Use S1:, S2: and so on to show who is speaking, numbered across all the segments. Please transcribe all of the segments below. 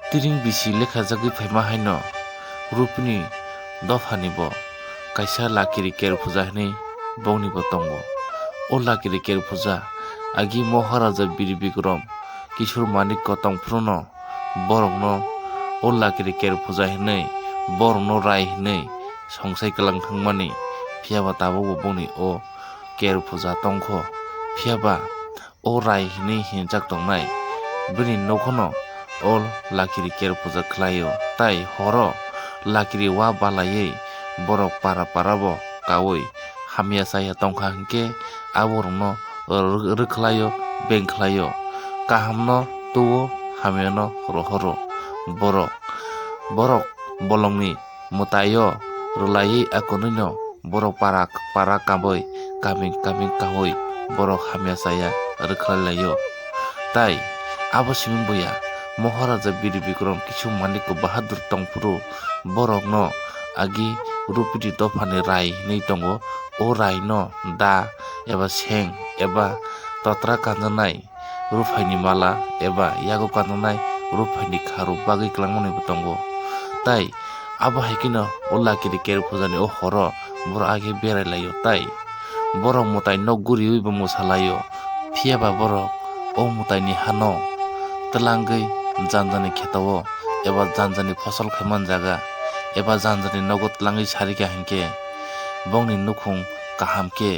S1: Tiring bisi lekha jagui phaima haino rupni dofani bo kaisa lakiri ker puja hinui bongni bo tongo. O lakiri ker puja agi Maharaja Bir Bikram Kishor Manik tongphruno borokno o lakiri ker puja hinui borokno rai hinui songsai kalang thangmani phiaba tabo bo bongni o ker puja tongkho phiaba o rai hinui hinjak tongnai bini nokhono o lakiri ker puja khlaio tai horo lakiri wa balaiye borok para bo kawui hamya saya tongkha hingke aborokno rwkhlaio bengkhlaio kahamno tuo hamyano rohoro borok bolongni mutaio rwlaiye akonino borok para kabui kaming kahui borok hamya saya rwkhlailaio tai abo siming boya Maharaja Bir Bikram Kishor Manik Bahadur tongphuru borokno agi rupini dofani rai hinui tongo o rai no da eba seng eba totra kanjanai rufaini mala eba yago kanjanai rufaini kharu bagui klangmani bo tongo tai abo haikino o lakiri ker pujani o horo borok age berailaio tai borok mutai nog guriui bo musalaio phiaba borok o mutaini hano tlangui janjani khetao eba janjani fasal khaiman jaga eba janjani nogo tlangui sarika hingke bongni nukhung kaham ke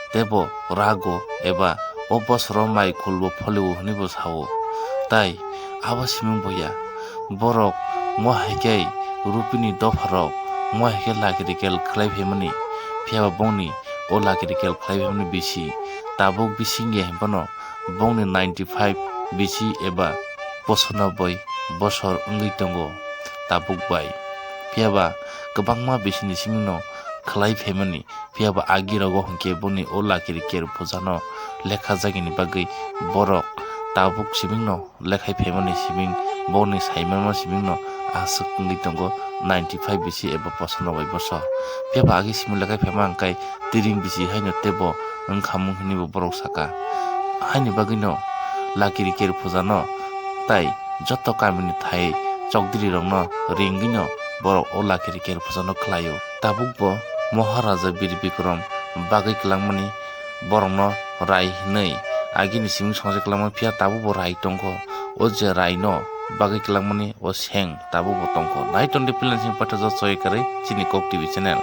S1: tebo rago eba o bosoro mai khulbo pholibo hinibo sao tai abo siming boya borok mo haike rupini dopharok mo haike lakiri kel khlai phemani phiaba bongni o lakiri kel khlai phemani bisi tabuk bisinge hempono bongni 95 bisi eba 95 bosor ongui tongo tabuk bai phiaba kwbangma bisini simingno khlai phemani phiaba agi rogo hingke boni o lakiri ker pujano lekha jagini bagui borok tabuk simingno lekhai phemani siming boni saimama simingno asuk ongui tongo 95 bisi eba 95 bosor phiaba agi siming lekhai phema hingkai tiring bisi haino tebo wngkhamung hinibo borok saka haini bagui no lakiri ker pujano tai joto kamini thai chokdiri rokno ringui no borok o lakiri ker pujano khlaio tabuk bo Maharaja Bir Bikram bagui klangmani borokno rai hinui agini siming songjak klangmani phia tabuk bo rai tongkho o je rai no bagui klangmani o seng tabuk bo tongkho nai tonde pilan sing patha jo choi kare chini Kok TV channel